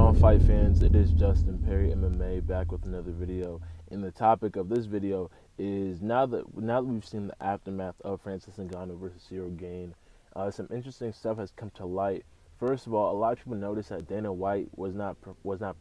on, fight fans? It is Justin Perry MMA back with another video. And the topic of this video is now that we've seen the aftermath of Francis Ngannou versus Cyril Gane, some interesting stuff has come to light. First of all, a lot of people noticed that Dana White was not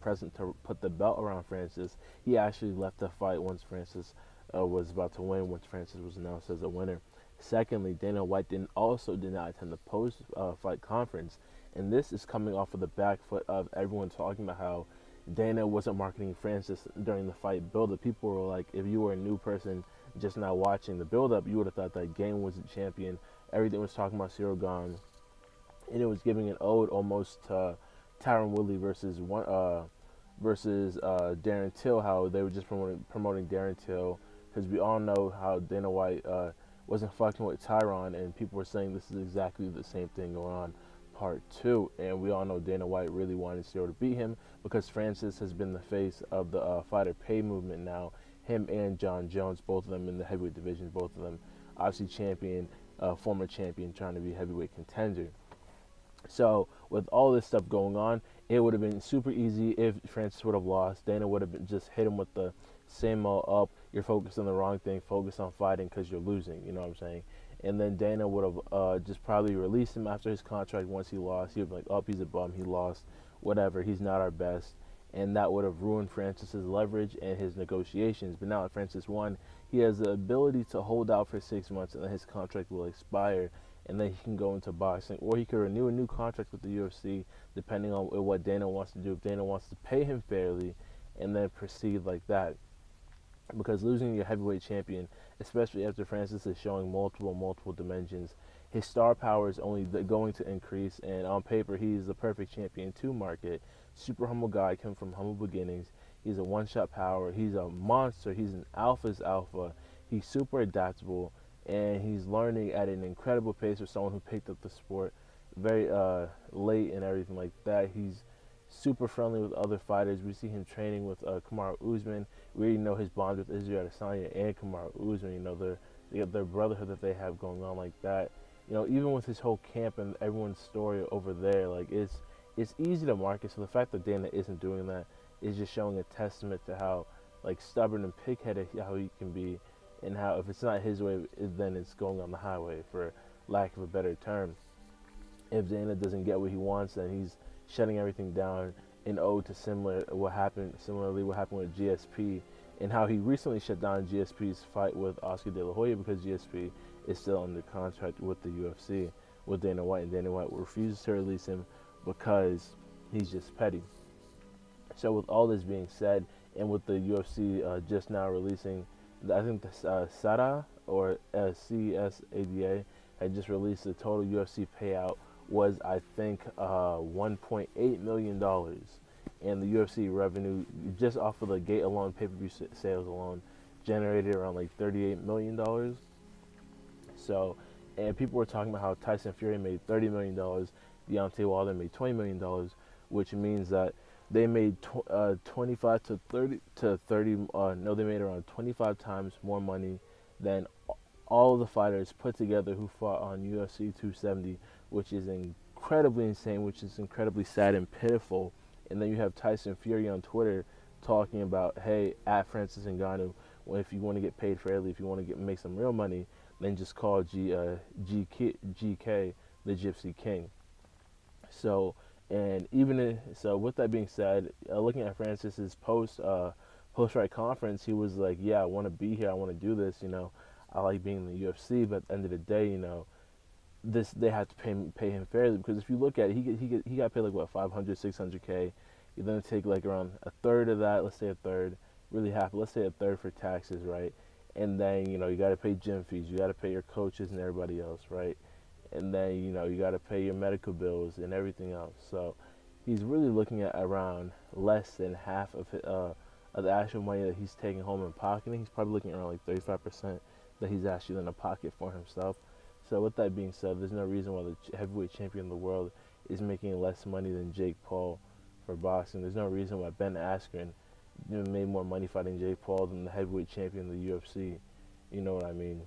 present to put the belt around Francis. He actually left the fight once Francis was about to win, once Francis was announced as a winner. Secondly, Dana White did not attend the post-fight conference, and this is coming off of the back foot of everyone talking about how Dana wasn't marketing Francis during the fight build-up. People were like, if you were a new person just now watching the build-up, you would have thought that Gane was the champion. Everything was talking about Cyril Gane, and it was giving an ode almost to Tyron Woodley versus Darren Till. How they were just promoting Darren Till, because we all know how Dana White wasn't fucking with Tyron, and people were saying this is exactly the same thing going on part two. And we all know Dana White really wanted Cyril to beat him because Francis has been the face of the fighter pay movement now. Him and John Jones, both of them in the heavyweight division, both of them obviously former champion, trying to be heavyweight contender. So with all this stuff going on, it would have been super easy if Francis would have lost. Dana would have just hit him with the same old up. You're focused on the wrong thing. Focus on fighting because you're losing. You know what I'm saying? And then Dana would have just probably released him after his contract once he lost. He would be like, oh, he's a bum. He lost. Whatever. He's not our best. And that would have ruined Francis's leverage and his negotiations. But now that Francis won, he has the ability to hold out for 6 months, and then his contract will expire, and then he can go into boxing, or he could renew a new contract with the UFC, depending on what Dana wants to do. If Dana wants to pay him fairly, and then proceed like that, because losing your heavyweight champion, especially after Francis is showing multiple dimensions, his star power is only going to increase, and on paper, he's the perfect champion to market. Super humble guy, coming from humble beginnings. He's a one-shot power. He's a monster. He's an alpha's alpha. He's super adaptable, and he's learning at an incredible pace for someone who picked up the sport very late and everything like that. He's super friendly with other fighters. We see him training with Kamaru Usman. We already know his bond with Israel Adesanya and Kamaru Usman. You know, their brotherhood that they have going on like that. You know, even with his whole camp and everyone's story over there, like it's easy to market. So the fact that Dana isn't doing that is just showing a testament to how like stubborn and pigheaded how he can be, and how if it's not his way, then it's going on the highway, for lack of a better term. If Dana doesn't get what he wants, then he's shutting everything down, in ode to similarly what happened with GSP, and how he recently shut down GSP's fight with Oscar De La Hoya because GSP is still under contract with the UFC with Dana White, and Dana White refuses to release him because he's just petty. So with all this being said, and with the UFC just now releasing, I think the SADA or CSADA had just released the total UFC payout was, I think, $1.8 million. And the UFC revenue, just off of the gate alone, pay-per-view sales alone, generated around like $38 million. So, and people were talking about how Tyson Fury made $30 million, Deontay Wilder made $20 million, which means that they made 25 to 30, no, they made around 25 times more money than all of the fighters put together who fought on UFC 270, which is incredibly insane, which is incredibly sad and pitiful. And then you have Tyson Fury on Twitter talking about, hey, at Francis Ngannou, well, if you want to get paid fairly, if you want to make some real money, then just call GK, the Gypsy King. So, so with that being said, looking at Francis's post-fight conference, he was like, yeah, I want to be here, I want to do this, you know, I like being in the UFC, but at the end of the day, you know, they have to pay him fairly, because if you look at it, he got paid like what, 500, 600K. You then take like around a third of that, let's say a third, really happy, let's say a third for taxes, right? And then, you know, you got to pay gym fees, you got to pay your coaches and everybody else, right? And then, you know, you got to pay your medical bills and everything else. So he's really looking at around less than half of the actual money that he's taking home and pocketing. He's probably looking at around like 35% that he's actually going to pocket for himself. So with that being said, there's no reason why the heavyweight champion of the world is making less money than Jake Paul for boxing. There's no reason why Ben Askren made more money fighting Jake Paul than the heavyweight champion of the UFC. You know what I mean?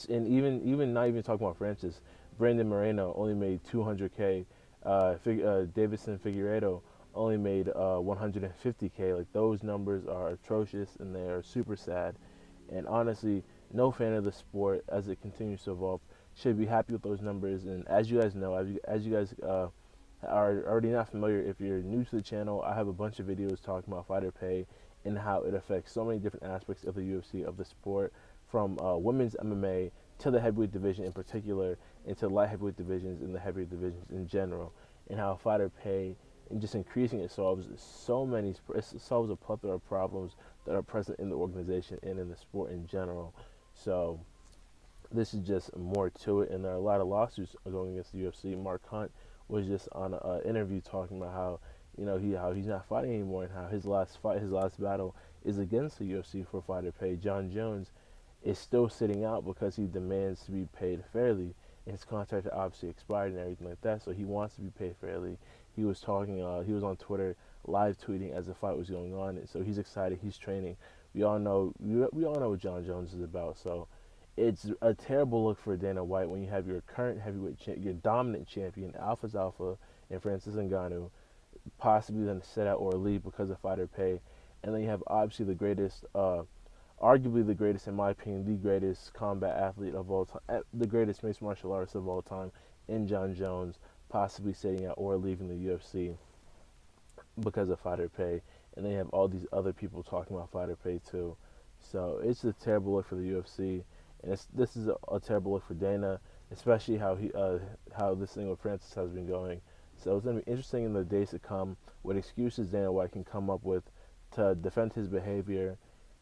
And even not even talking about Francis, Brandon Moreno only made 200K. Davidson Figueiredo only made 150K. Like, those numbers are atrocious and they are super sad. And honestly, no fan of the sport as it continues to evolve should be happy with those numbers. And as you guys know, as you guys are already not familiar, if you're new to the channel, I have a bunch of videos talking about fighter pay and how it affects so many different aspects of the UFC, of the sport, from women's MMA to the heavyweight division in particular, and to light heavyweight divisions and the heavyweight divisions in general, and how fighter pay and just increasing it solves it solves a plethora of problems that are present in the organization and in the sport in general. So this is just more to it, and there are a lot of lawsuits going against the UFC. Mark Hunt was just on an interview talking about how, how he's not fighting anymore, and how his last fight, his last battle, is against the UFC for fighter pay. John Jones is still sitting out because he demands to be paid fairly, and his contract obviously expired and everything like that. So he wants to be paid fairly. He was talking. He was on Twitter live tweeting as the fight was going on, and so he's excited. He's training. We all know. We all know what John Jones is about. So it's a terrible look for Dana White when you have your current your dominant champion, Alpha's Alpha, and Francis Ngannou, possibly then set out or leave because of fighter pay. And then you have obviously the greatest, arguably the greatest, in my opinion, the greatest combat athlete of all time, the greatest mixed martial artist of all time, in John Jones, possibly sitting out or leaving the UFC because of fighter pay. And then you have all these other people talking about fighter pay too. So it's a terrible look for the UFC, and this is a terrible look for Dana, especially how this thing with Francis has been going. So it's gonna be interesting in the days to come what excuses Dana White can come up with to defend his behavior,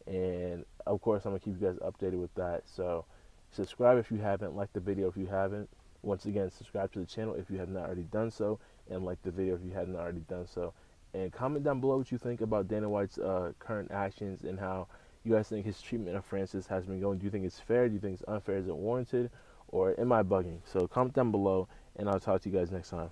and of course I'm gonna keep you guys updated with that. So subscribe if you haven't, like the video if you haven't. Once again, subscribe to the channel if you have not already done so, and like the video if you have not already done so. And comment down below what you think about Dana White's current actions, and how you guys think his treatment of Francis has been going. Do you think it's fair? Do you think it's unfair? Is it warranted? Or am I bugging? So comment down below, and I'll talk to you guys next time.